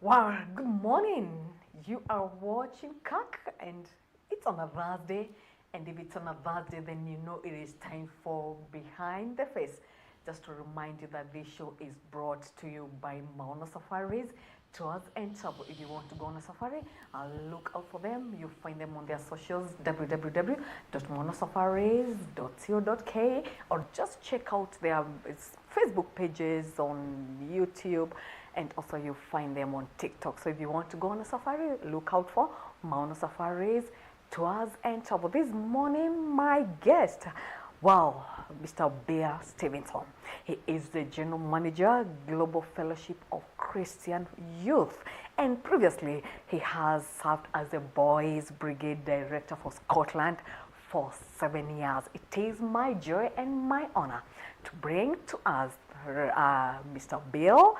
Wow, good morning. You are watching CAC and it's on a Thursday. And if it's on a Thursday, then you know it is time for Behind the Face. Just to remind you that this show is brought to you by Mauna Safaris, Tours and Travel. If you want to go on a safari, look out for them. You'll find them on their socials, www.maunasafaris.co.ke, or just check out their Facebook pages on YouTube. And also you find them on TikTok. So if you want to go on a safari, look out for Mauna Safaris, Tours and Travel. This morning, my guest, wow, Mr. Bear Stevenson. He is the General Manager, Global Fellowship of Christian Youth. And previously, he has served as the Boys Brigade Director for Scotland for 7 years. It is my joy and my honor to bring to us Mr. Bill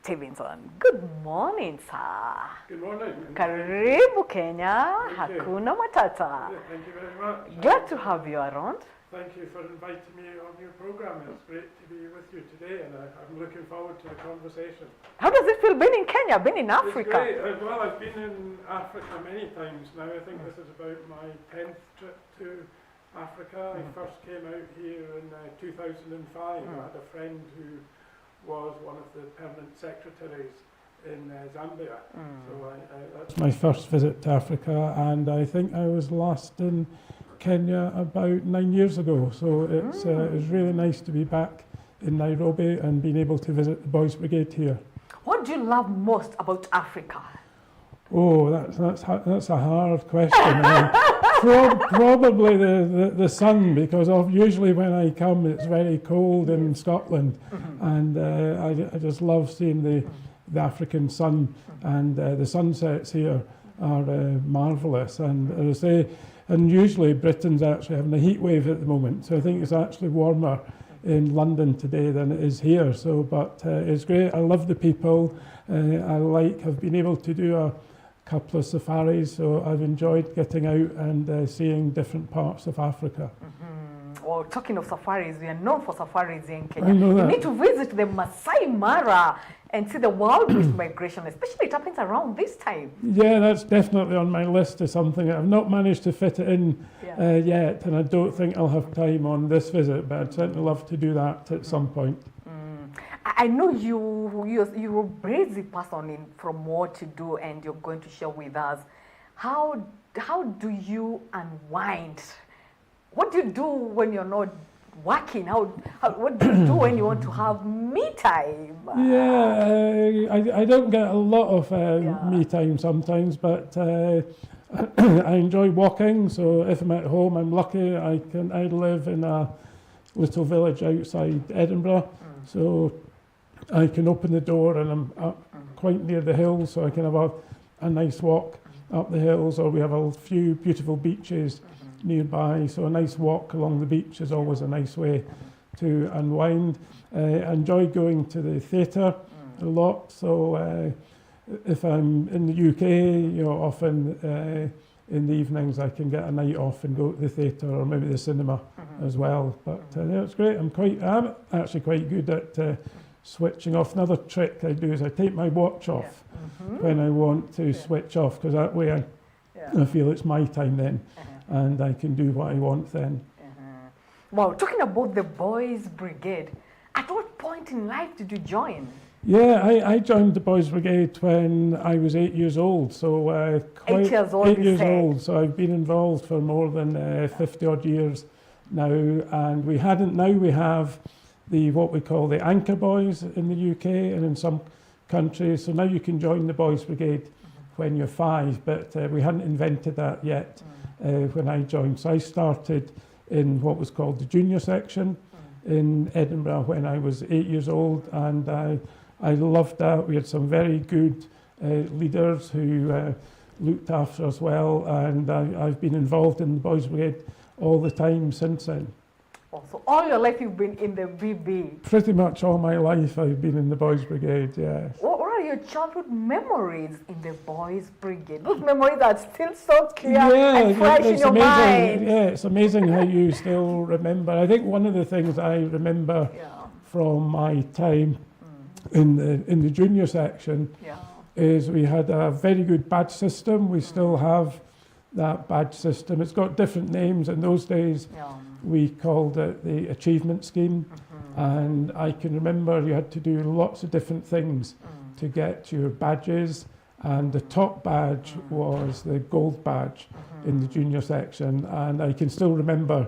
Stevenson. Good morning, sir. Good morning. Karibu Kenya, Hakuna Matata. Yeah, thank you very much. Glad to have you around. Thank you for inviting me on your program. It's great to be with you today, and I'm looking forward to the conversation. How does it feel being in Kenya, being in Africa? It's great. Well, I've been in Africa many times now. I think this is about my 10th trip to Africa. I first came out here in 2005. I had a friend who was one of the permanent secretaries in Zambia. So that's my first visit to Africa, and I think I was last in Kenya about 9 years ago. So it's really nice to be back in Nairobi and being able to visit the Boys Brigade here. What do you love most about Africa? Oh, that's a hard question. Probably the sun, because usually when I come it's very cold in Scotland, and I just love seeing the African sun, and the sunsets here are marvellous. And as I say, and usually Britain's actually having a heat wave at the moment, so I think it's actually warmer in London today than it is here. So, but it's great. I love the people. I've been able to do a couple of safaris, so I've enjoyed getting out and seeing different parts of Africa. Well, talking of safaris, we are known for safaris in Kenya. I know that. You need to visit the Masai Mara and see the wild-beast migration, especially it happens around this time. Yeah, that's definitely on my list of something. I've not managed to fit it in yet, and I don't think I'll have time on this visit, but I'd certainly love to do that at some point. I know you're a busy person from what to do, and you're going to share with us. How do you unwind? What do you do when you're not working? What do you do when you want to have me time? Yeah, I don't get a lot of me time sometimes, but I enjoy walking. So if I'm at home, I'm lucky. I live in a little village outside Edinburgh, so I can open the door and I'm up quite near the hills, so I can have a nice walk up the hills, or we have a few beautiful beaches nearby, so a nice walk along the beach is always a nice way to unwind. I enjoy going to the theatre a lot, so if I'm in the UK, often in the evenings I can get a night off and go to the theatre or maybe the cinema as well. But it's great. I'm actually quite good at switching off. Another trick I do is I take my watch off when I want to switch off, because that way I feel it's my time then, and I can do what I want then. Well, talking about the Boys Brigade, at what point in life did you join? Yeah, I joined the Boys Brigade when I was 8 years old, so 8 years old. 8 years old, so I've been involved for more than 50 odd years now, and we have what we call the anchor boys in the UK and in some countries. So now you can join the Boys Brigade when you're 5, but we hadn't invented that yet when I joined. So I started in what was called the junior section in Edinburgh when I was 8 years old, and I loved that. We had some very good leaders who looked after us well, and I've been involved in the Boys Brigade all the time since then. So all your life you've been in the BB? Pretty much all my life I've been in the Boys Brigade, yes. What are your childhood memories in the Boys Brigade? Those memories that are still so clear and fresh in your mind. Yeah, it's amazing how you still remember. I think one of the things I remember from my time in the junior section is we had a very good badge system. We still have that badge system. It's got different names. In those days, we called it the achievement scheme. And I can remember you had to do lots of different things to get your badges. And the top badge was the gold badge in the junior section. And I can still remember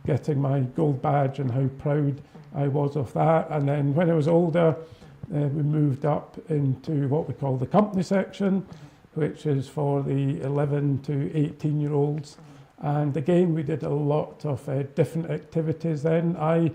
getting my gold badge and how proud I was of that. And then when I was older, we moved up into what we call the company section, which is for the 11 to 18-year-olds. And again, we did a lot of different activities then. I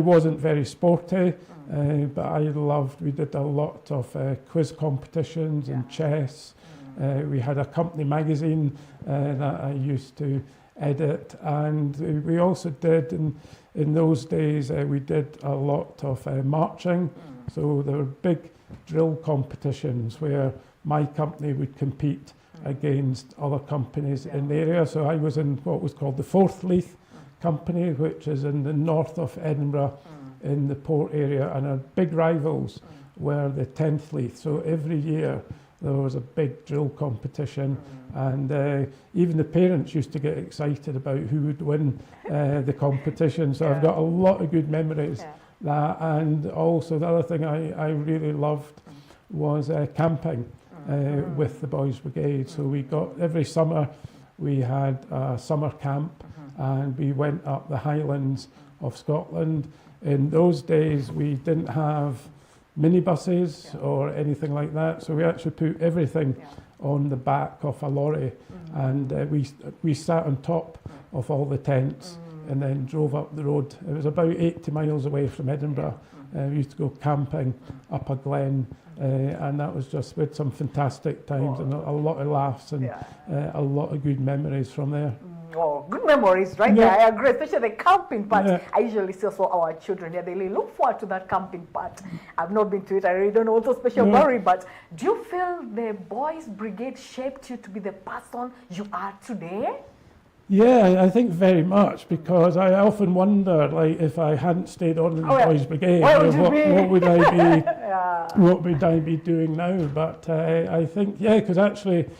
wasn't very sporty, but we did a lot of quiz competitions and chess. We had a company magazine that I used to edit, and we also did, in those days, we did a lot of marching. So there were big drill competitions where my company would compete against other companies in the area. So I was in what was called the 4th Leith Company, which is in the north of Edinburgh in the port area, and our big rivals were the 10th Leith. So every year there was a big drill competition, and even the parents used to get excited about who would win the competition. So I've got a lot of good memories. That, and also the other thing I really loved was camping with the Boys Brigade. So we got, every summer we had a summer camp, and we went up the Highlands of Scotland. In those days we didn't have minibuses or anything like that, so we actually put everything on the back of a lorry, and we sat on top of all the tents and then drove up the road. It was about 80 miles away from Edinburgh. We used to go camping up a glen, and that was just, we had some fantastic times and a lot of laughs and a lot of good memories from there. Oh, good memories, right? Yeah, I agree, especially the camping part. I usually see also our children here, they really look forward to that camping part. I've not been to it, I really don't know what's so special about it, but do you feel the Boys Brigade shaped you to be the person you are today? Yeah, I think very much, because I often wonder, like, if I hadn't stayed on in the Boys Brigade, what would I be, what would I be doing now? But I think, because actually,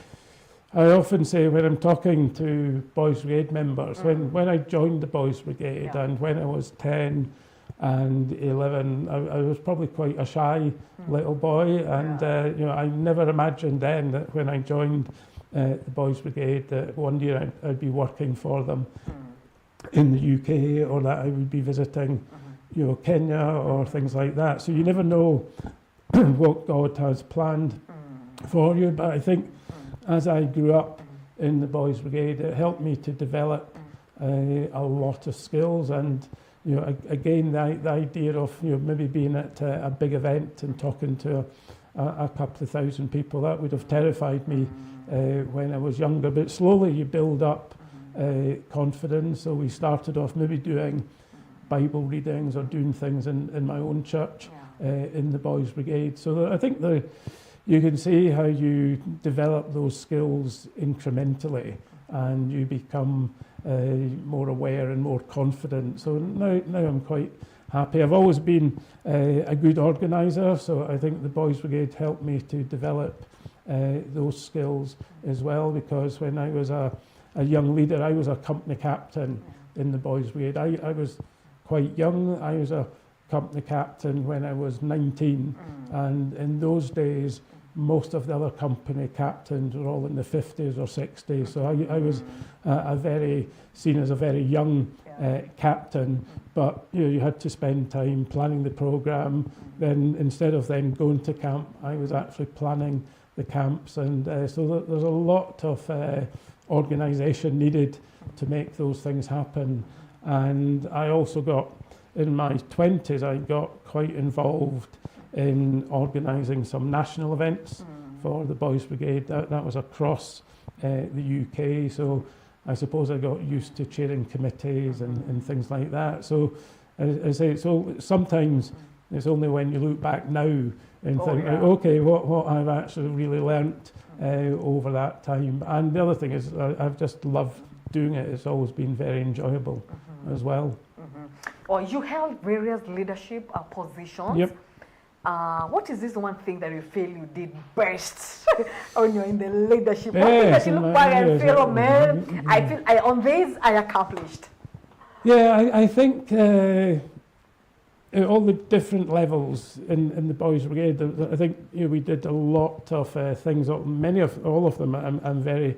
I often say when I'm talking to Boys Brigade members, when I joined the Boys Brigade and when I was 10 and 11, I was probably quite a shy little boy, and you know, I never imagined then that when I joined the Boys Brigade that one year I'd be working for them in the UK, or that I would be visiting you know, Kenya or things like that. So you never know what God has planned for you, but I think as I grew up in the Boys Brigade, it helped me to develop a lot of skills. And you know, again, the idea of, you know, maybe being at a big event and talking to a couple of thousand people, that would have terrified me when I was younger. But slowly you build up confidence. So we started off maybe doing Bible readings or doing things in my own church in the Boys Brigade. So I think you can see how you develop those skills incrementally, and you become more aware and more confident. So now I'm quite happy. I've always been a good organiser, so I think the Boys Brigade helped me to develop those skills as well, because when I was a young leader, I was a company captain in the Boys Brigade. I was quite young. I was a company captain when I was 19, and in those days most of the other company captains were all in the 50s or 60s, so I was seen as a very young captain, but you know, you had to spend time planning the programme. Then instead of then going to camp, I was actually planning the camps, and so there's a lot of organisation needed to make those things happen. And I also got, in my 20s, I got quite involved in organising some national events for the Boys Brigade. That was across the UK, so I suppose I got used to chairing committees and things like that. So I say, so sometimes it's only when you look back now and think, okay, what I've actually really learnt over that time. And the other thing is, I've just loved doing it. It's always been very enjoyable as well. Or you held various leadership positions. Yep. what is this one thing that you feel you did best when you're in the leadership? One thing that you look back and feel, oh man, I feel on this I accomplished. Yeah, I think all the different levels in the Boys Brigade, I think we did a lot of things. All of them I'm very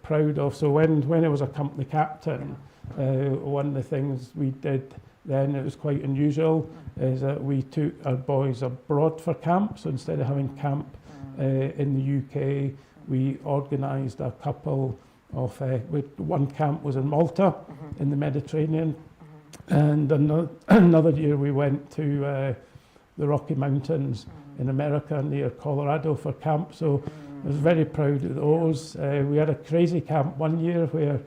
proud of. So when I was a company captain, one of the things we did then, it was quite unusual, is that we took our boys abroad for camp. So instead of having camp in the UK, we organised a couple of, one camp was in Malta in the Mediterranean, and another year we went to the Rocky Mountains in America near Colorado for camp. So I was very proud of those. We had a crazy camp one year where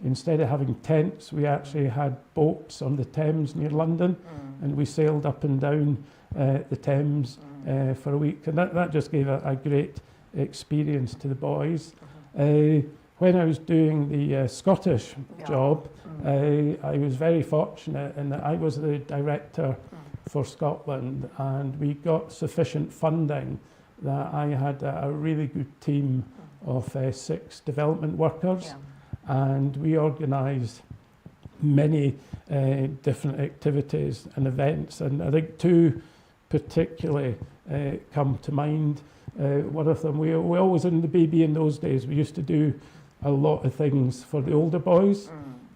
instead of having tents, we actually had boats on the Thames near London, and we sailed up and down the Thames for a week, and that just gave a great experience to the boys. When I was doing the Scottish job, I was very fortunate in that I was the director for Scotland, and we got sufficient funding that I had a really good team of 6 development workers, and we organised many different activities and events, and I think 2 particularly come to mind. One of them, we always in the BB in those days, we used to do a lot of things for the older boys,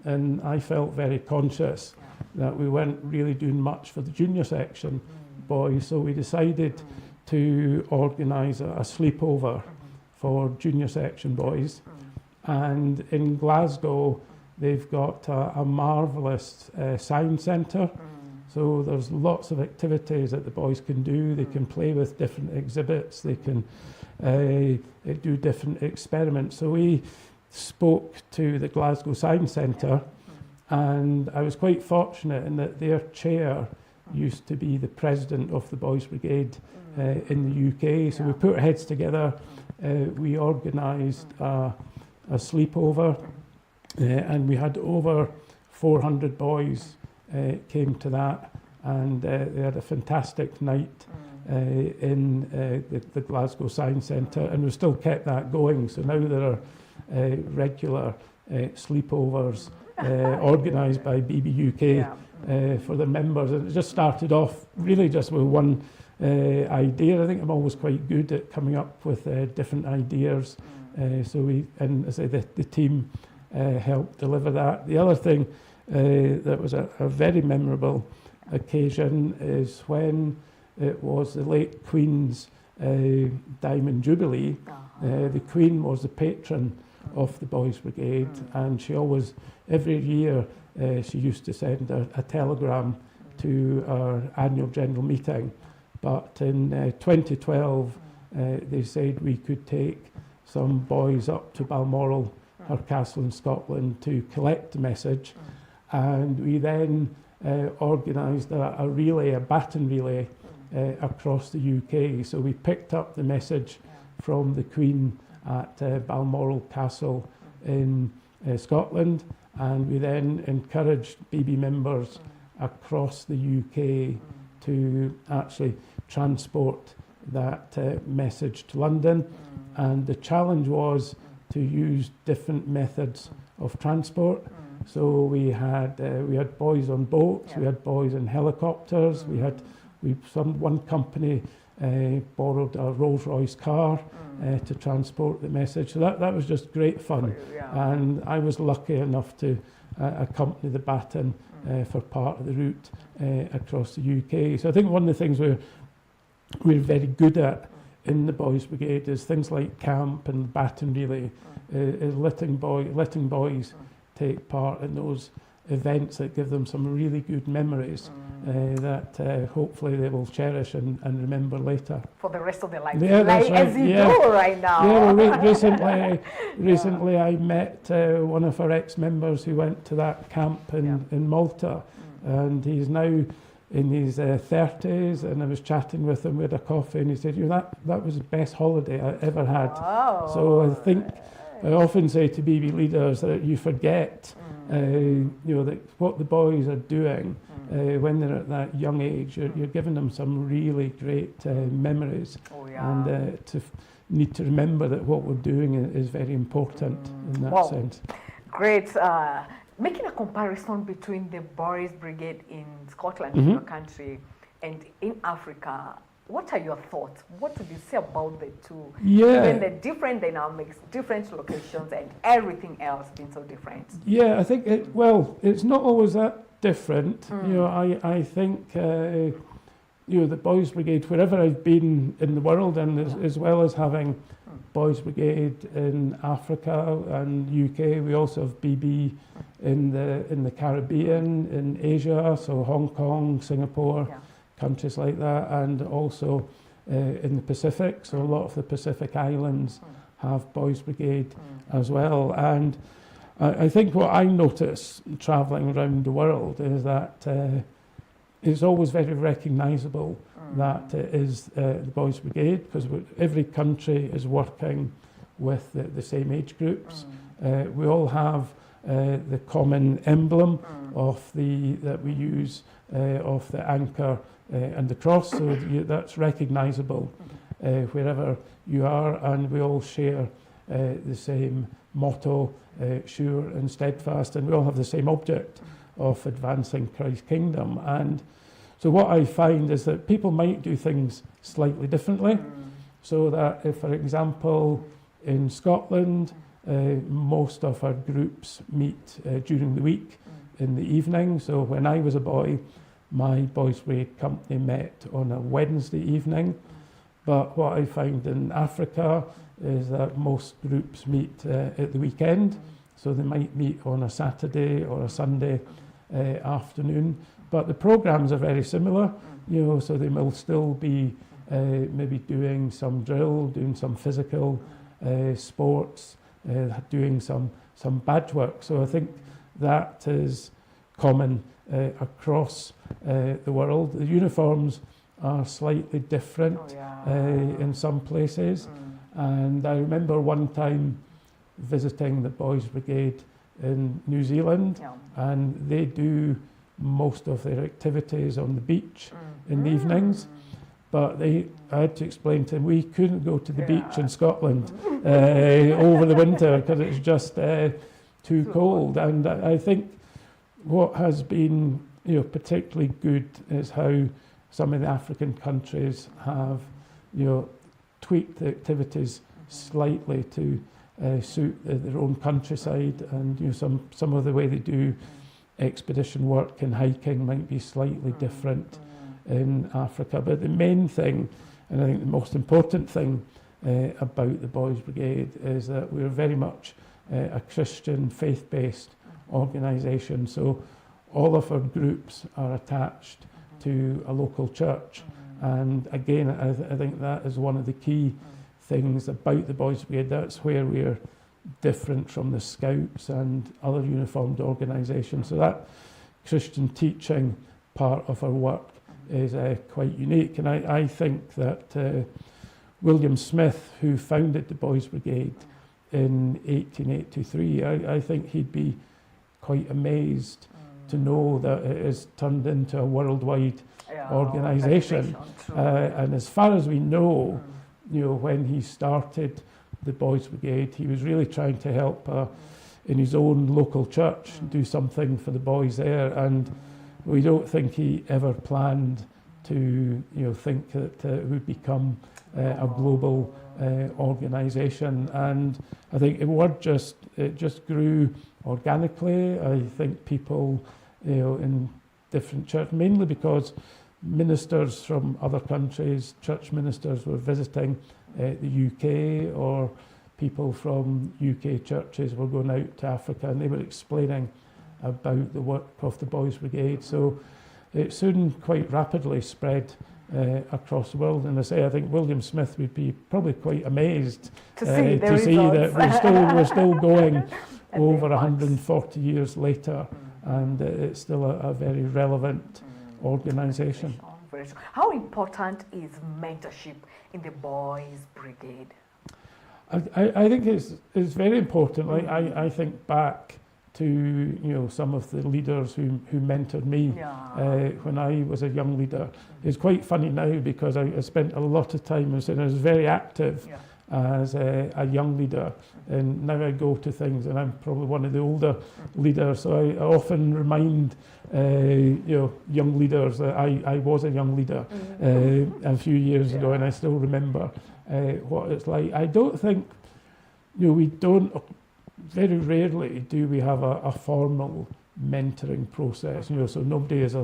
and I felt very conscious that we weren't really doing much for the junior section boys, so we decided to organise a sleepover for junior section boys. And in Glasgow, they've got a marvellous science centre. So there's lots of activities that the boys can do. They can play with different exhibits. They can do different experiments. So we spoke to the Glasgow Science Centre, and I was quite fortunate in that their chair used to be the president of the Boys Brigade in the UK. So we put our heads together. We organised a sleepover, and we had over 400 boys came to that, and they had a fantastic night in the Glasgow Science Centre, and we've still kept that going. So now there are regular sleepovers organised by BB UK for the members, and it just started off really just with one idea. I think I'm always quite good at coming up with different ideas. So and as I say, the team helped deliver that. The other thing that was a very memorable occasion is when it was the late Queen's Diamond Jubilee. The Queen was the patron of the Boys Brigade, and she always, every year, she used to send a telegram to our annual general meeting. But in 2012, they said we could take some boys up to Balmoral, her castle in Scotland, to collect the message. And we then organised a relay, a baton relay, across the UK. So we picked up the message from the Queen at Balmoral Castle in Scotland, and we then encouraged BB members across the UK to actually transport that message to London. And the challenge was to use different methods of transport. So we had boys on boats, we had boys in helicopters, one company borrowed a Rolls-Royce car to transport the message. So that was just great fun. And I was lucky enough to accompany the baton for part of the route across the UK. So I think one of the things we're very good at in the Boys Brigade is things like camp and baton relay, is letting boys take part in those events that give them some really good memories that hopefully they will cherish and remember later. For the rest of their life, yeah, like right. as you do right now. Yeah, well, recently I met one of our ex-members who went to that camp in Malta, and he's now in his 30s, and I was chatting with him, we had a coffee, and he said, that was the best holiday I ever had. Wow. So I think I often say to BB leaders that you forget what the boys are doing when they're at that young age, you're giving them some really great memories. Oh, yeah. And need to remember that what we're doing is very important in that sense. Great. Making a comparison between the Boys Brigade in Scotland, in your country, and in Africa, what are your thoughts? What would you say about the two? Yeah. Given the different dynamics, different locations, and everything else being so different. Yeah, I think it's not always that different. I think the Boys Brigade, wherever I've been in the world, and as well as having Boys Brigade in Africa and UK, we also have BB in the Caribbean, in Asia, so Hong Kong, Singapore, countries like that, and also in the Pacific. So a lot of the Pacific Islands have Boys Brigade as well. And I think what I notice travelling around the world is that it's always very recognisable that it is the Boys Brigade, because every country is working with the same age groups. We all have the common emblem that we use of the anchor and the cross, so that's recognisable wherever you are, and we all share the same motto, sure and steadfast, and we all have the same object of advancing Christ's kingdom. And so what I find is that people might do things slightly differently, so that if, for example, in Scotland, most of our groups meet during the week in the evening. So when I was a boy, my Boys Brigade company met on a Wednesday evening. But what I find in Africa is that most groups meet at the weekend. So they might meet on a Saturday or a Sunday afternoon. But the programs are very similar, so they will still be maybe doing some drill, doing some physical sports, doing some badge work. So I think that is common across the world. The uniforms are slightly different in some places. And I remember one time visiting the Boys Brigade in New Zealand, and they do most of their activities on the beach in the evenings. But I had to explain to them we couldn't go to the beach in Scotland over the winter because it's just too cold. And I think what has been particularly good is how some of the African countries have tweaked the activities slightly to suit their own countryside, and some of the way they do expedition work and hiking might be slightly different in Africa. But the main thing, and I think the most important thing about the Boys Brigade, is that we're very much a Christian faith-based organisation. So all of our groups are attached to a local church. And again, I think that is one of the key things about the Boys Brigade. That's where we're different from the Scouts and other uniformed organisations. So that Christian teaching part of our work is quite unique. And I think that William Smith, who founded the Boys Brigade in 1883, I think he'd be quite amazed to know that it has turned into a worldwide organisation. And as far as we know, when he started the Boys Brigade, he was really trying to help in his own local church do something for the boys there. And we don't think he ever planned to think that it would become a global organisation. And I think it just grew organically. I think people in different churches, mainly because ministers from other countries, church ministers, were visiting the UK, or people from UK churches were going out to Africa, and they were explaining about the work of the Boys Brigade. So it soon quite rapidly spread across the world. And I think William Smith would be probably quite amazed to see that we're still going over 140 years later, and it's still a very relevant organisation. How important is mentorship in the Boys Brigade? I think it's very important. I think back to, you know, some of the leaders who mentored me when I was a young leader. It's quite funny now because I spent a lot of time, and I was very active as a young leader, and now I go to things and I'm probably one of the older leaders, so I often remind you know, young leaders that I was a young leader a few years ago, and I still remember what it's like. I don't think, you know, very rarely do we have a formal mentoring process, you know, so nobody is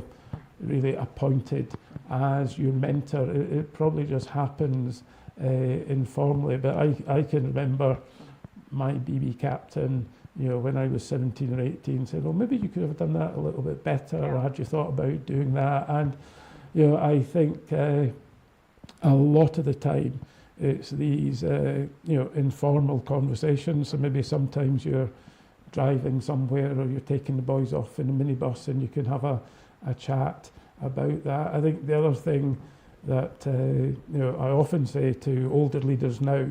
really appointed as your mentor. It probably just happens informally, but I can remember my BB captain, you know, when I was 17 or 18, said, "Oh, maybe you could have done that a little bit better, or had you thought about doing that?" And, you know, I think a lot of the time it's these, you know, informal conversations. So maybe sometimes you're driving somewhere or you're taking the boys off in a minibus and you can have a chat about that. I think the other thing that, you know, I often say to older leaders now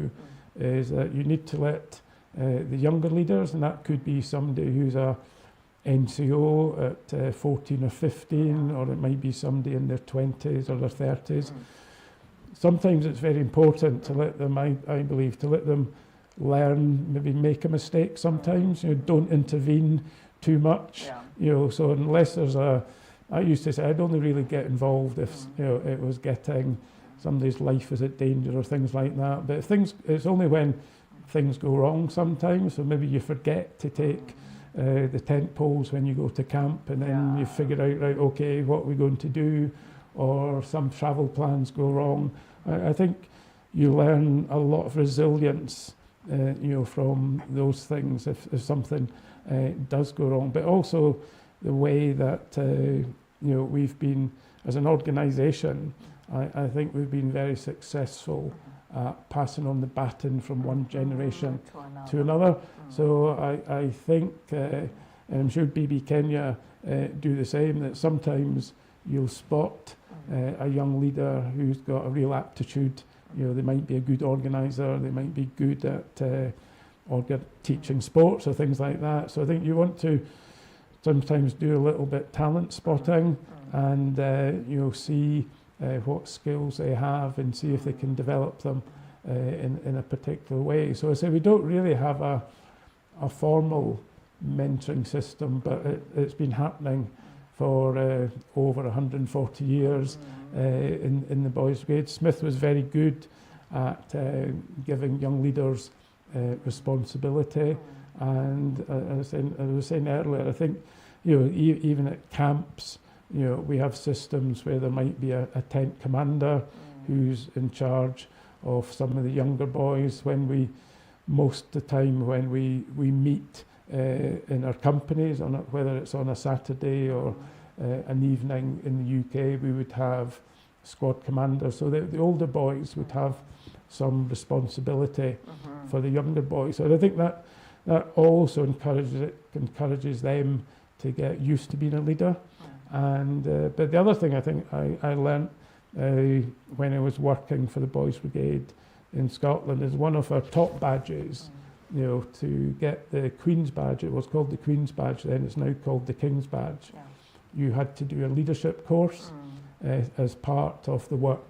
is that you need to let the younger leaders, and that could be somebody who's a NCO at 14 or 15, or it might be somebody in their 20s or their 30s. Sometimes it's very important to let them, I believe, to let them learn, maybe make a mistake sometimes. You know, don't intervene too much. You know, so unless there's I used to say I'd only really get involved if you know, it was getting somebody's life is at danger or things like that. But it's only when things go wrong sometimes. So maybe you forget to take the tent poles when you go to camp, and then you figure out, right, okay, what are we going to do? Or some travel plans go wrong. I think you learn a lot of resilience, you know, from those things if something does go wrong. But also the way that you know, we've been as an organisation, I think we've been very successful at passing on the baton from one generation to another. So I think, and I'm sure BB Kenya do the same, that sometimes you'll spot a young leader who's got a real aptitude. You know, they might be a good organiser, they might be good at teaching sports or things like that. So I think you want to sometimes do a little bit talent spotting and you know, see what skills they have and see if they can develop them in a particular way. So I say we don't really have a formal mentoring system, but it's been happening for over 140 years in the Boys Brigade. Smith was very good at giving young leaders responsibility, and as I was saying earlier, I think, you know, even at camps, you know, we have systems where there might be a tent commander who's in charge of some of the younger boys. Most of the time when we meet in our companies, whether it's on a Saturday or an evening in the UK, we would have squad commanders. So the older boys would have some responsibility for the younger boys. So I think that also encourages them to get used to being a leader. And but the other thing I think I learnt when I was working for the Boys Brigade in Scotland is one of our top badges, you know, to get the Queen's Badge. It was called the Queen's Badge then, it's now called the King's Badge. You had to do a leadership course as part of the work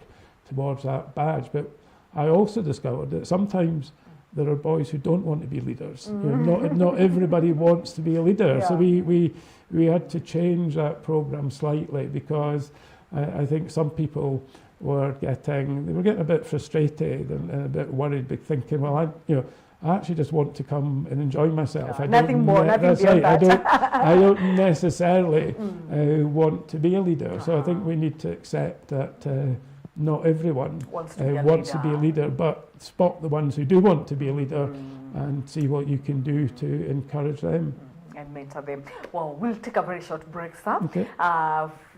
towards that badge. But I also discovered that sometimes there are boys who don't want to be leaders. You know, not everybody wants to be a leader. So we had to change that program slightly, because I think some people were getting a bit frustrated and a bit worried, thinking, well, I actually just want to come and enjoy myself. Nothing beyond that. I don't necessarily want to be a leader. So I think we need to accept that not everyone wants to be a leader, but spot the ones who do want to be a leader and see what you can do to encourage them. And mentor them. Well, we'll take a very short break, sir. Okay.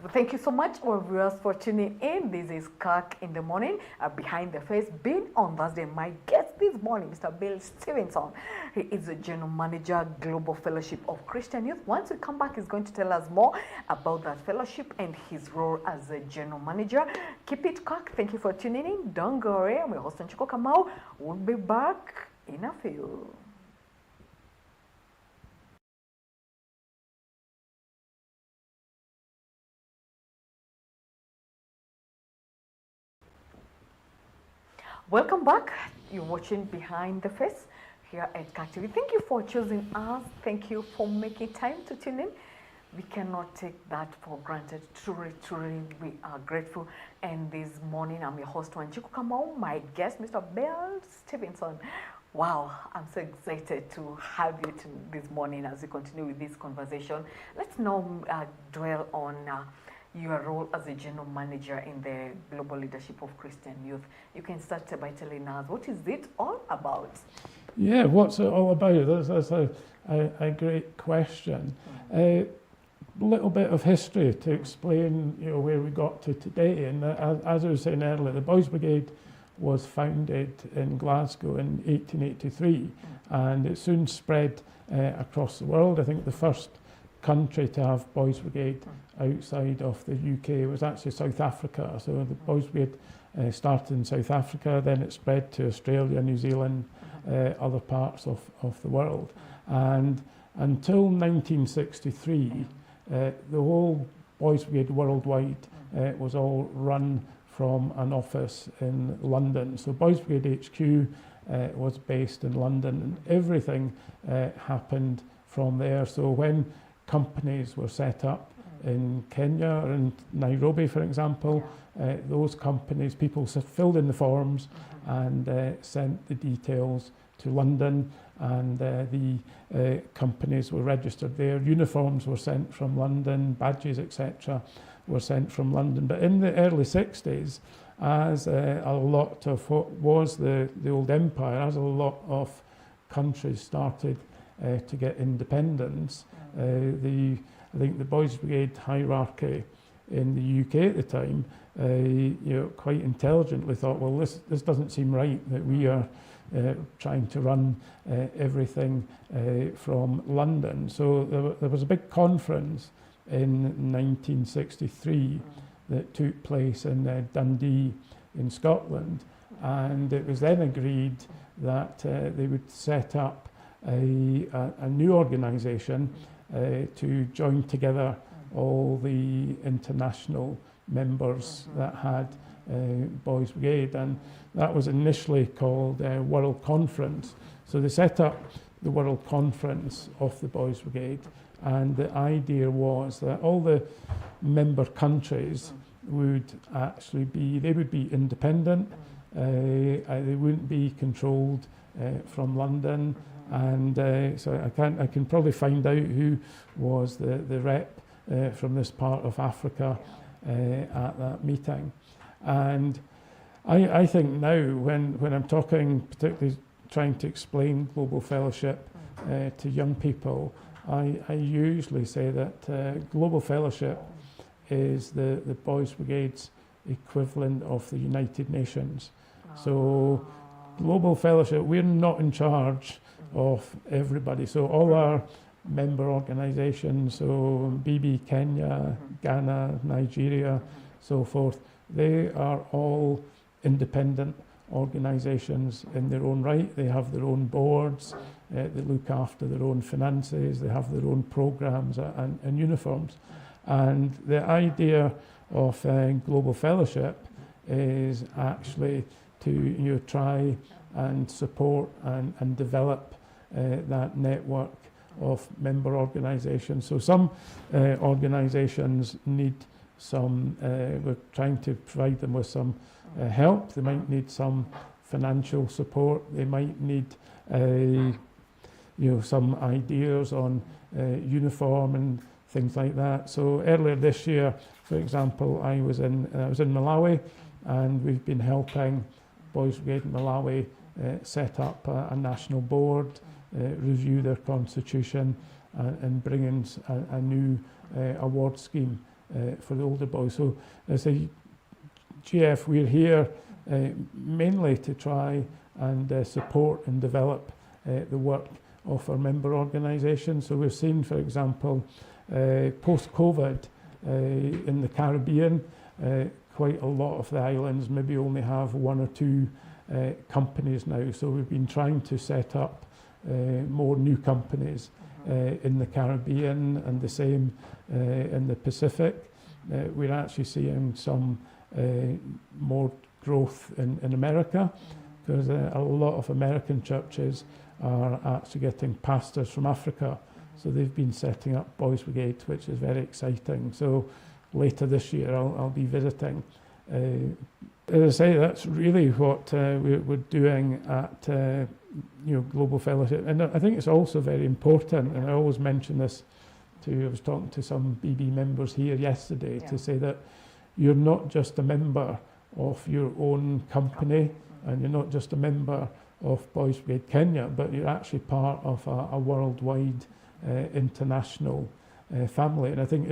Thank you so much, our viewers, for tuning in. This is Kirk in the Morning, Behind the Face, being on Thursday. My guest this morning, Mr. Bill Stevenson. He is the General Manager, Global Fellowship of Christian Youth. Once we come back, he's going to tell us more about that fellowship and his role as a General Manager. Keep it, Kirk. Thank you for tuning in. Don't go away. I'm your host, Nchiko Kamau. We'll be back in a few. Welcome back. You're watching Behind the Face here at CAC TV. Thank you for choosing us. Thank you for making time to tune in. We cannot take that for granted. Truly, truly, we are grateful. And this morning, I'm your host, Wanjiku Kamau. My guest, Mr. Bill Stevenson. Wow, I'm so excited to have you this morning as we continue with this conversation. Let's now dwell on your role as a general manager in the Global Leadership of Christian Youth. You can start by telling us, what is it all about? Yeah, what's it all about? That's a great question. A little bit of history to explain, where we got to today. And as I was saying earlier, the Boys Brigade was founded in Glasgow in 1883, and it soon spread across the world. I think the first country to have Boys Brigade outside of the UK was actually South Africa. So the Boys Brigade started in South Africa, then it spread to Australia, New Zealand, other parts of the world. And until 1963, the whole Boys Brigade worldwide was all run from an office in London. So Boys Brigade HQ was based in London, and everything happened from there. So when companies were set up in Kenya and Nairobi, for example, those companies, people filled in the forms and sent the details to London, and the companies were registered there. Uniforms were sent from London, badges, etc. were sent from London. But in the early 60s, as a lot of what was the old empire, as a lot of countries started to get independence, I think the Boys Brigade hierarchy in the UK at the time, quite intelligently thought, well, this doesn't seem right that we are trying to run everything from London. So there was a big conference in 1963 that took place in Dundee in Scotland, and it was then agreed that they would set up a new organisation to join together all the international members that had Boys Brigade, and that was initially called World Conference. So they set up the World Conference of the Boys Brigade, and the idea was that all the member countries would actually they would be independent, they wouldn't be controlled from London. And so I can probably find out who was the rep from this part of Africa at that meeting. And I think now when I'm talking, particularly trying to explain Global Fellowship to young people, I usually say that Global Fellowship is the Boys Brigade's equivalent of the United Nations. So Global Fellowship, we're not in charge of everybody. So all our member organisations, so BB Kenya, Ghana, Nigeria, so forth, they are all independent organisations in their own right. They have their own boards, they look after their own finances, they have their own programmes and uniforms. And the idea of Global Fellowship is actually to try and support and develop that network of member organisations. So some organisations need some, we're trying to provide them with some help. They might need some financial support. They might need some ideas on uniform and things like that. So earlier this year, for example, I was in Malawi, and we've been helping Boys Brigade in Malawi set up a national board, review their constitution, and bring in a new award scheme for the older boys. So as a GF, we're here mainly to try and support and develop the work of our member organisations. So we've seen, for example, post-COVID in the Caribbean, quite a lot of the islands maybe only have one or two companies now. So we've been trying to set up more new companies in the Caribbean, and the same in the Pacific. We're actually seeing some more growth in America, because a lot of American churches are actually getting pastors from Africa. So they've been setting up Boys Brigade, which is very exciting. So later this year, I'll be visiting. As I say, that's really what we're doing at Global Fellowship. And I think it's also very important, and I always mention this I was talking to some BB members here yesterday to say that you're not just a member of your own company, and you're not just a member of Boys Brigade Kenya, but you're actually part of a worldwide international family. And I think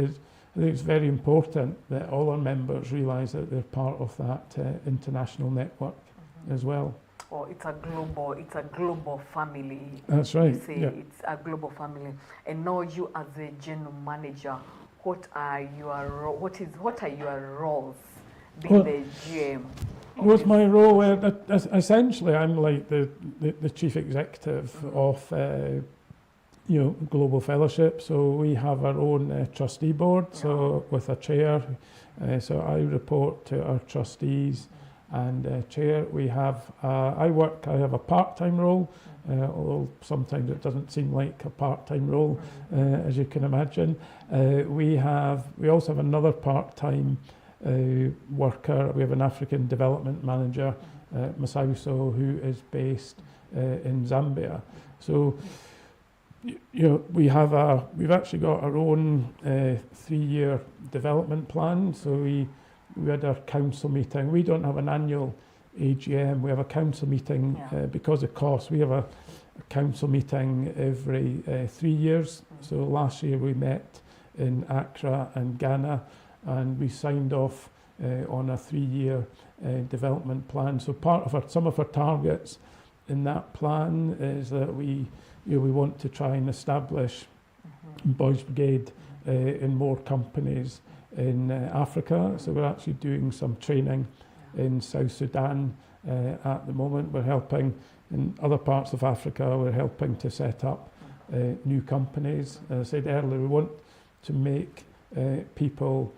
it's very important that all our members realise that they're part of that international network as well. Oh, it's a global family. That's right. You say it's a global family. And now you as a general manager, what are your roles being the GM? What's my role? Essentially, I'm like the chief executive of Global Fellowship. So we have our own trustee board, so with a chair. So I report to our trustees and chair. We have I have a part-time role, although sometimes it doesn't seem like a part-time role, as you can imagine. We also have another part-time worker. We have an African development manager, Masauso, who is based in Zambia. So we've actually got our own 3-year development plan. So we had our council meeting. We don't have an annual AGM. We have a council meeting because of cost. We have a council meeting every 3 years. So last year we met in Accra and Ghana, and we signed off on a 3-year development plan. So some of our targets in that plan is that we want to try and establish Boys Brigade in more companies in Africa. So we're actually doing some training in South Sudan at the moment. We're helping in other parts of Africa. We're helping to set up new companies. As I said earlier, we want to make people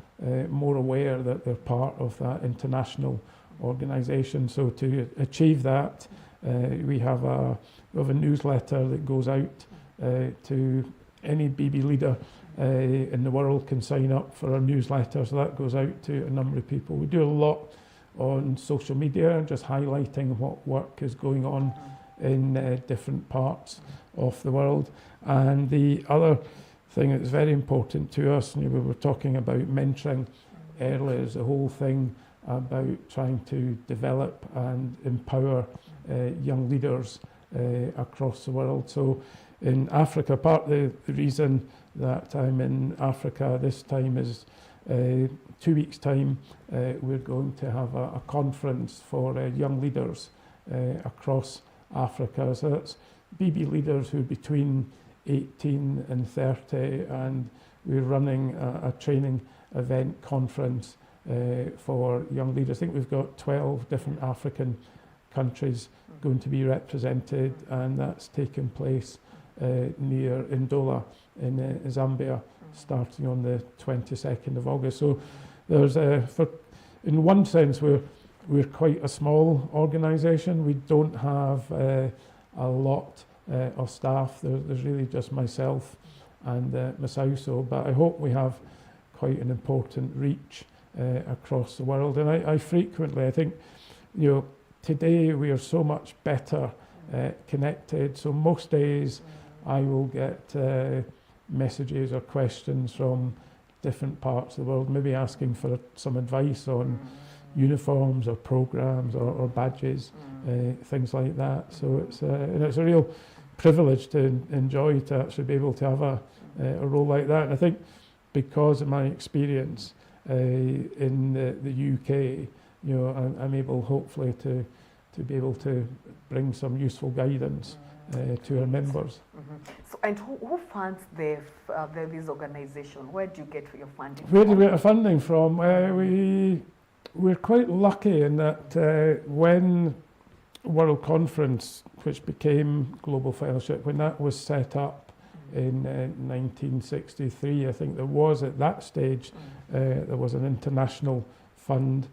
more aware that they're part of that international organisation. So to achieve that, we have a newsletter that goes out to any BB leader in the world can sign up for our newsletter. So that goes out to a number of people. We do a lot on social media, just highlighting what work is going on in different parts of the world. And the other thing that's very important to us, we were talking about mentoring earlier, is the whole thing about trying to develop and empower young leaders across the world. So in Africa, part of the reason that I'm in Africa this time is 2 weeks' time we're going to have a conference for young leaders across Africa. So that's BB leaders who are between 18 and 30, and we're running a training event conference for young leaders. I think we've got 12 different African countries going to be represented, and that's taking place near Ndola in Zambia, starting on the 22nd of August. So there's in one sense we're quite a small organisation. We don't have a lot of staff. There's really just myself and Masauso, but I hope we have quite an important reach across the world. And I frequently, I think, today we are so much better connected. So most days I will get messages or questions from different parts of the world, maybe asking for some advice on uniforms or programs or badges, things like that. So it's a real privilege to enjoy, to actually be able to have a role like that. And I think because of my experience in the UK, I'm able hopefully to be able to bring some useful guidance to our members. So, and who funds this organisation? Where do you get your funding Where do from? we get our funding from? We're quite lucky in that when World Conference, which became Global Fellowship, when that was set up in 1963, I think there was at that stage, there was an international fund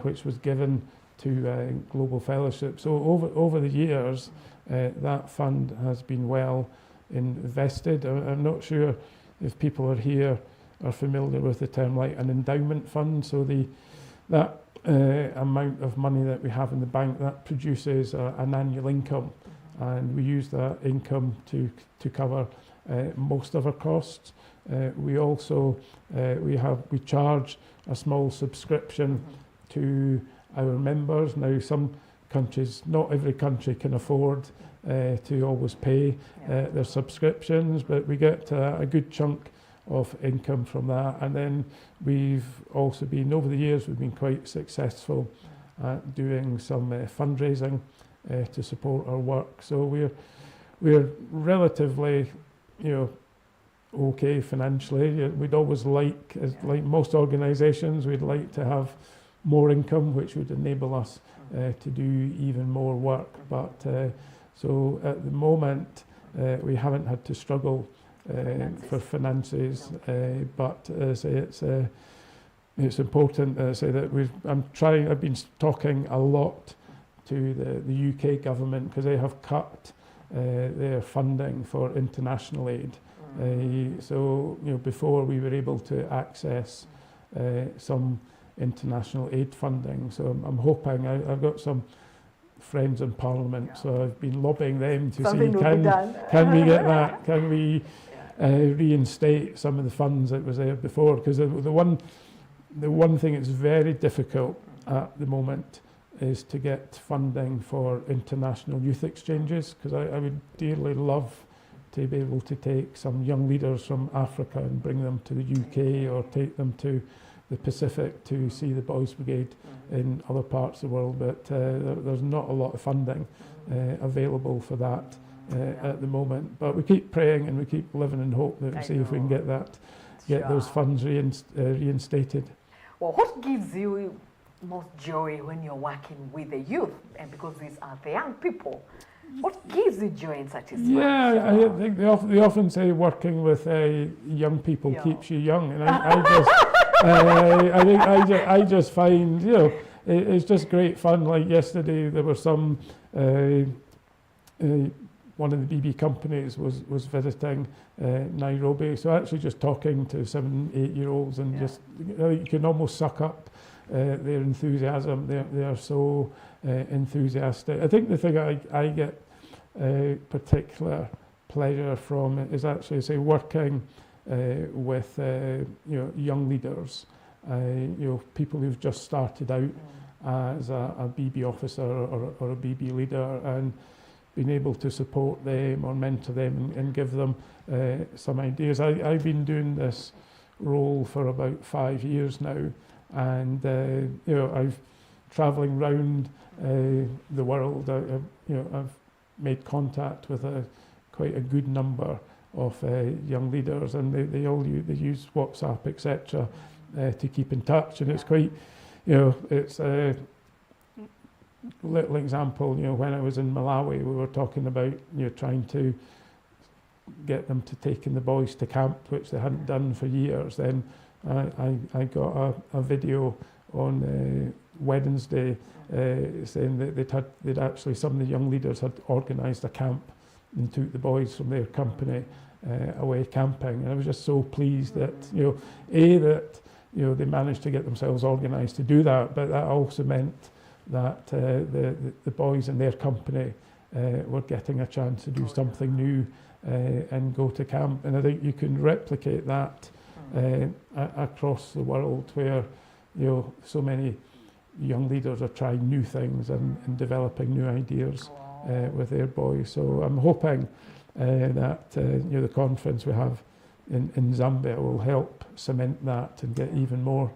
which was given to Global Fellowship. So over the years, that fund has been well invested. I'm not sure if people are familiar with the term like an endowment fund. So that amount of money that we have in the bank, that produces an annual income, and we use that income to cover most of our costs. We also we charge a small subscription to our members. Now, some countries, not every country can afford to always pay their subscriptions, but we get a good chunk of income from that. And then we've also been, over the years, we've been quite successful at doing some fundraising to support our work. So we're relatively, okay financially. We'd always like most organisations, we'd like to have more income, which would enable us to do even more work. But so at the moment, we haven't had to struggle for finances, but it's important to say that I've been talking a lot to the UK government, because they have cut their funding for international aid. So before we were able to access some international aid funding. So I'm hoping, I've got some friends in Parliament, so I've been lobbying them to see can we get that, can we reinstate some of the funds that was there before, because the one thing that's very difficult at the moment is to get funding for international youth exchanges, because I would dearly love to be able to take some young leaders from Africa and bring them to the UK, or take them to the Pacific to see the Boys Brigade in other parts of the world, but there's not a lot of funding available for that at the moment. But we keep praying and we keep living in hope that we see if we can get those funds reinstated. Well, what gives you most joy when you're working with the youth? And because these are the young people, what gives you joy and satisfaction? Yeah, I think they often say working with young people keeps you young, and I just find it's just great fun. Like yesterday, there were some one of the BB companies was visiting Nairobi, so actually just talking to 7-8-year-olds and just you can almost suck up their enthusiasm. They are so enthusiastic. I think the thing I get particular pleasure from is actually working with young leaders, people who've just started out as a BB officer or a BB leader, and being able to support them or mentor them and give them some ideas. I've been doing this role for about 5 years now, and I've travelling around the world. I've made contact with quite a good number of young leaders, and they use WhatsApp, etc., to keep in touch. And it's quite, it's a little example. When I was in Malawi, we were talking about trying to get them to take in the boys to camp, which they hadn't done for years. Then I got a video on Wednesday saying that they'd actually, some of the young leaders had organised a camp and took the boys from their company away camping. And I was just so pleased that that they managed to get themselves organised to do that, but that also meant that the boys in their company were getting a chance to do something new and go to camp. And I think you can replicate that across the world, where so many young leaders are trying new things and developing new ideas with their boys. So I'm hoping that the conference we have in Zambia will help cement that and get even more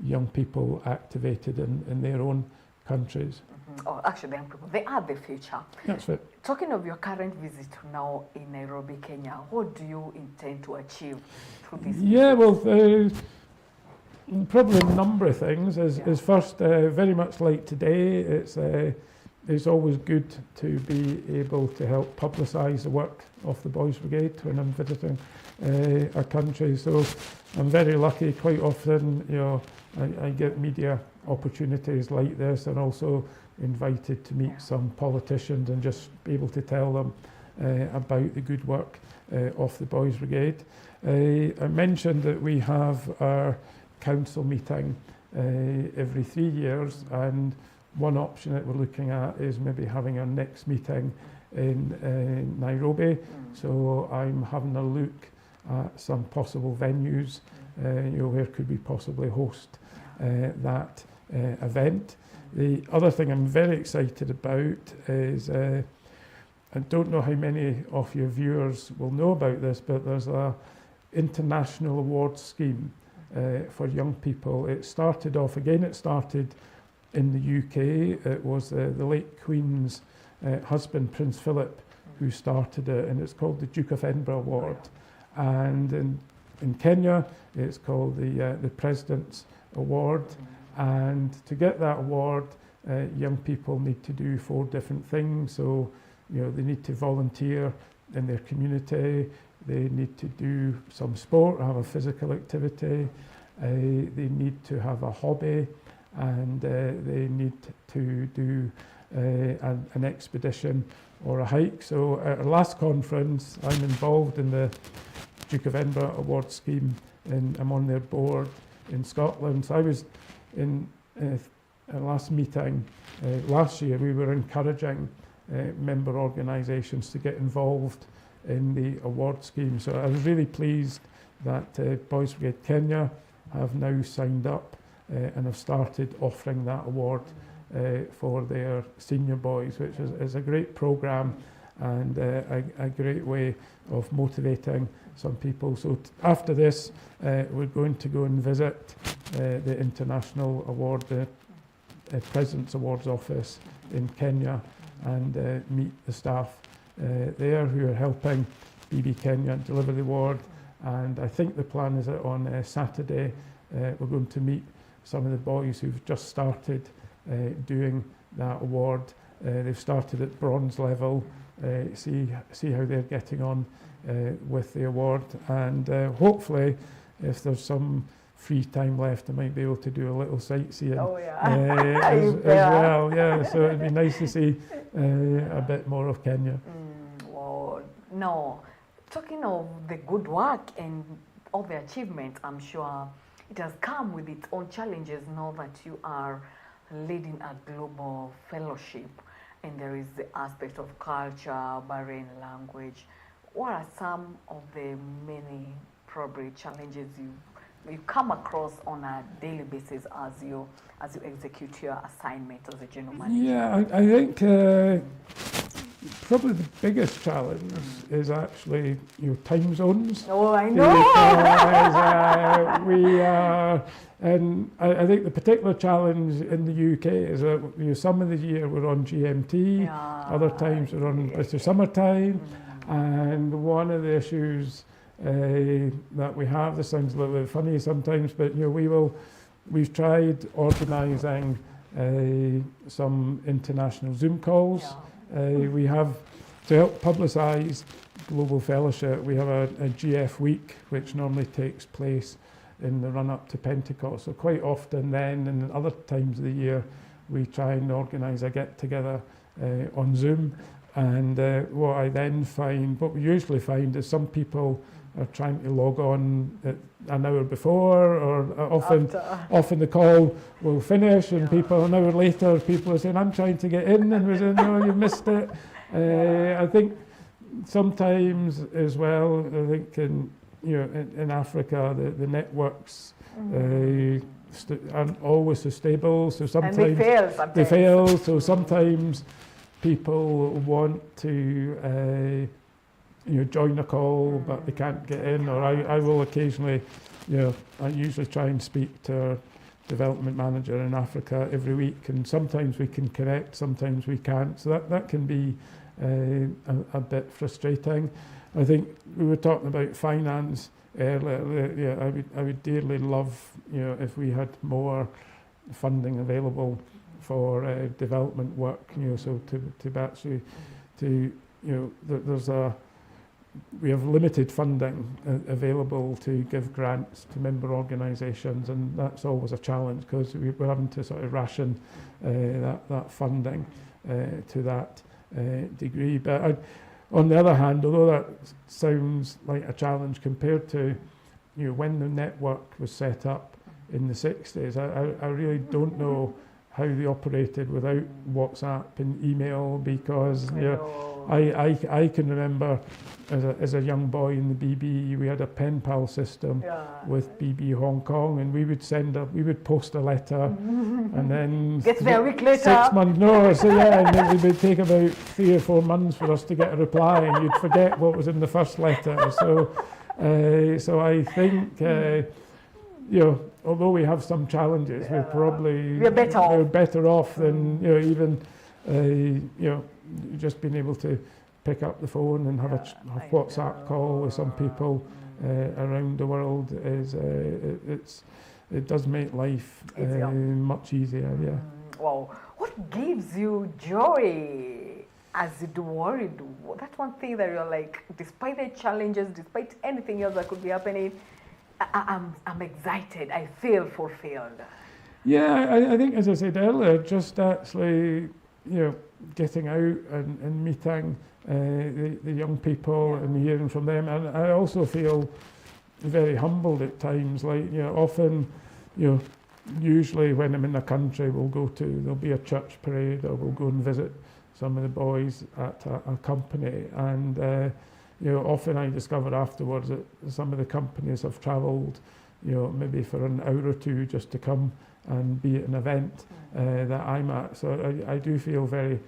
young people activated in their own countries. Oh, actually, the young people, they are the future. That's it. Talking of your current visit now in Nairobi, Kenya, what do you intend to achieve through this visit? Yeah, well, probably a number of things. Is first, very much like today, it's always good to be able to help publicise the work of the Boys Brigade when I'm visiting a country. So I'm very lucky. Quite often, I get media opportunities like this, and also invited to meet some politicians and just be able to tell them about the good work of the Boys Brigade. I mentioned that we have our council meeting every 3 years, and one option that we're looking at is maybe having our next meeting in Nairobi. So I'm having a look at some possible venues, where could we possibly host that event. The other thing I'm very excited about is, I don't know how many of your viewers will know about this, but there's a international awards scheme for young people. It started in the UK. It was the late Queen's husband, Prince Philip, who started it, and it's called the Duke of Edinburgh Award. And in Kenya, it's called the President's Award. And to get that award, young people need to do 4 different things. So, they need to volunteer in their community, they need to do some sport, have a physical activity, they need to have a hobby, and they need to do an expedition or a hike. So at our last conference, I'm involved in the Duke of Edinburgh Award scheme, and I'm on their board in Scotland. So I was in our last meeting last year, we were encouraging member organisations to get involved in the award scheme. So I was really pleased that Boys Brigade Kenya have now signed up and have started offering that award for their senior boys, which is a great programme and a great way of motivating some people. So after this, we're going to go and visit the International Award, the President's Awards Office in Kenya, and meet the staff there who are helping BB Kenya deliver the award. And I think the plan is that on Saturday we're going to meet some of the boys who've just started doing that award. They've started at bronze level, see how they're getting on with the award, and hopefully if there's some free time left I might be able to do a little sightseeing as well. Yeah, so it'd be nice to see a bit more of Kenya. Well, no, talking of the good work and all the achievements, I'm sure it has come with its own challenges now that you are leading a global fellowship, and there is the aspect of culture, barrier in language. What are some of the many probably challenges you come across on a daily basis as you execute your assignment as a general manager? Yeah, I think probably the biggest challenge is actually time zones. Oh, I know. Because we are, and I think the particular challenge in the UK is that some of the year we're on GMT, other times we're on British summertime, and one of the issues that we have, this sounds a little bit funny sometimes, but we've tried organising some international Zoom calls. We have, to help publicise Global Fellowship, we have a GF week which normally takes place in the run up to Pentecost. So quite often then, and other times of the year, we try and organise a get together on Zoom. And what we usually find is some people are trying to log on an hour before, or often the call will finish and an hour later people are saying, I'm trying to get in, and we say, no, you missed it. I think sometimes as well, I think in Africa the networks aren't always so stable, so sometimes they fail. So sometimes people want to join a call, but they can't get in, or I will occasionally, I usually try and speak to our development manager in Africa every week, and sometimes we can connect, sometimes we can't, so that can be a bit frustrating. I think we were talking about finance earlier. I would dearly love, if we had more funding available for development work, so to actually, there's we have limited funding available to give grants to member organisations, and that's always a challenge because we're having to sort of ration that funding to that degree. But on the other hand, although that sounds like a challenge compared to when the network was set up in the 60s, I really don't know how they operated without WhatsApp and email, because I can remember as a young boy in the BB, we had a pen pal system with BB Hong Kong, and we would post a letter, and then get there a week later. 6 months, and then it would take about 3 or 4 months for us to get a reply, and you'd forget what was in the first letter. So I think although we have some challenges, we're better off than even just being able to pick up the phone and have a WhatsApp call with some people around the world. It does make life much easier. Yeah. Wow. What gives you joy as you do worry? That's one thing that you're like, despite the challenges, despite anything else that could be happening, I'm excited. I feel fulfilled. Yeah, I think, as I said earlier, just actually, getting out and meeting the young people and hearing from them, and I also feel very humbled at times. Like often, usually when I'm in the country, there'll be a church parade, or we'll go and visit some of the boys at a company, and often I discover afterwards that some of the companies have travelled, maybe for an hour or two just to come and be at an event that I'm at. So I do feel very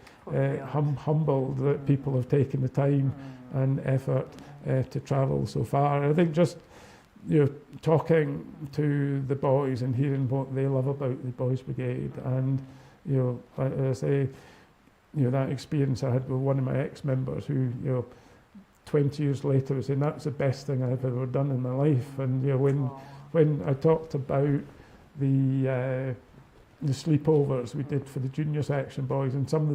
humbled that people have taken the time and effort to travel so far. I think just talking to the boys and hearing what they love about the Boys Brigade, and as I say, that experience I had with one of my ex-members who 20 years later was saying that's the best thing I've ever done in my life. And when I talked about the sleepovers we did for the junior section boys, and some of the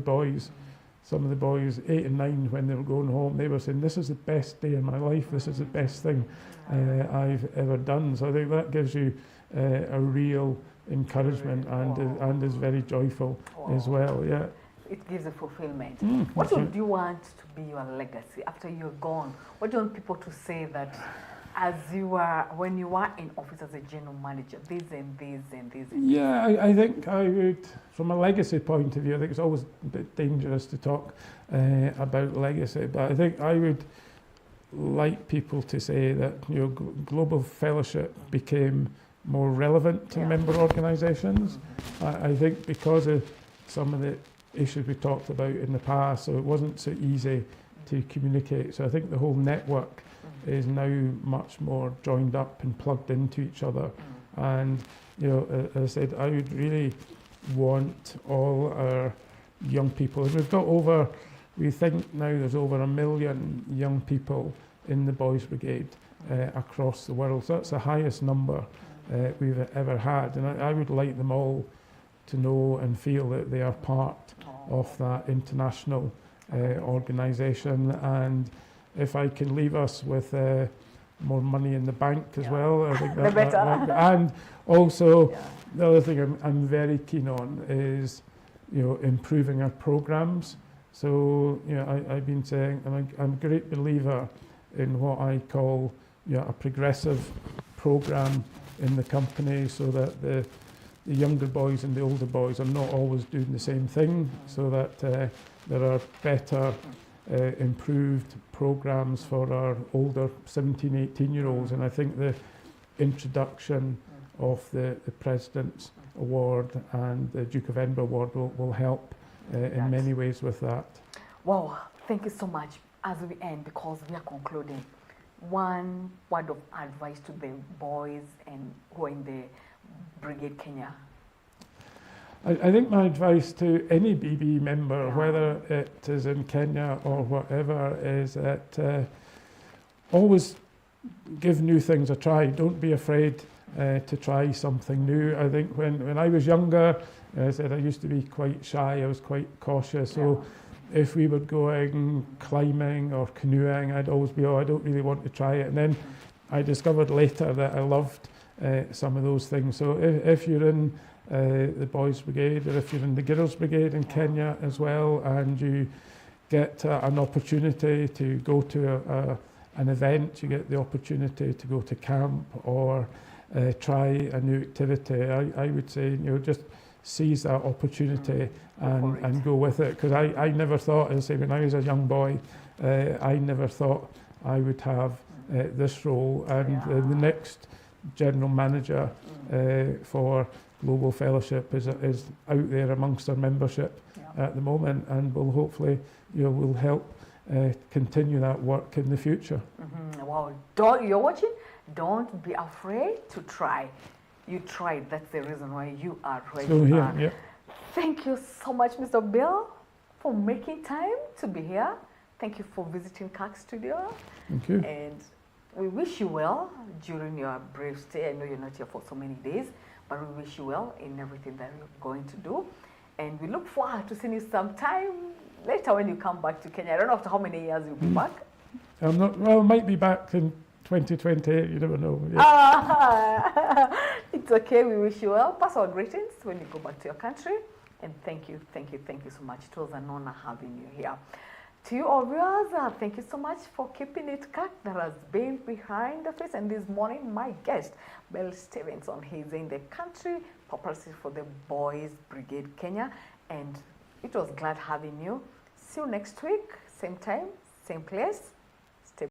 boys 8 and 9, when they were going home, they were saying, this is the best day of my life, this is the best thing I've ever done. So I think that gives you a real encouragement, and is very joyful as well. Yeah. It gives a fulfillment. What would you want to be your legacy after you're gone? What do you want people to say that when you were in office as a general manager, this and this and this? Yeah, I think I would, from a legacy point of view, I think it's always a bit dangerous to talk about legacy, but I think I would like people to say that Global Fellowship became more relevant to member organisations. I think because of some of the issues we talked about in the past, so it wasn't so easy to communicate. So I think the whole network is now much more joined up and plugged into each other. And as I said, I would really want all our young people, and we think now there's over 1 million young people in the Boys Brigade across the world. So that's the highest number we've ever had, and I would like them all to know and feel that they are part of that international organisation. And if I can leave us with more money in the bank as well, I think that and also the other thing I'm very keen on is improving our programmes. So I've been saying I'm a great believer in what I call a progressive programme in the company, so that the younger boys and the older boys are not always doing the same thing, so that there are better improved programmes for our older 17, 18-year-olds. And I think the introduction of the President's Award and the Duke of Edinburgh Award will help in many ways with that. Wow, thank you so much. As we end, because we are concluding, one word of advice to the boys and who are in the Brigade Kenya. I think my advice to any BB member, whether it is in Kenya or whatever, is that always give new things a try. Don't be afraid to try something new. I think when I was younger, as I said, I used to be quite shy, I was quite cautious. So if we were going climbing or canoeing, I'd always be, oh, I don't really want to try it. And then I discovered later that I loved some of those things. So if you're in the Boys Brigade, or if you're in the Girls Brigade in Kenya as well, and you get an opportunity to go to an event, you get the opportunity to go to camp or try a new activity, I would say, just seize that opportunity and go with it. Because I never thought, as I say, when I was a young boy, I never thought I would have this role. And the next general manager for Global Fellowship is out there amongst our membership at the moment, and will hopefully, will help continue that work in the future. Wow, you're watching? Don't be afraid to try. You tried, that's the reason why you are where you are. Yeah. Thank you so much, Mr. Bill, for making time to be here. Thank you for visiting CAC Studio. Thank you. And we wish you well during your brief stay. I know you're not here for so many days, but we wish you well in everything that you're going to do. And we look forward to seeing you sometime later when you come back to Kenya. I don't know after how many years you'll be back. I'm not, well, I might be back in 2028, you never know. It's okay, we wish you well. Pass our greetings when you go back to your country. And thank you so much. It was an honor having you here. To you all viewers, thank you so much for keeping it CAC that has been behind the face. And this morning, my guest, Bill Stevenson, he's in the country purposely for the Boys Brigade Kenya. And it was glad having you. See you next week, same time, same place.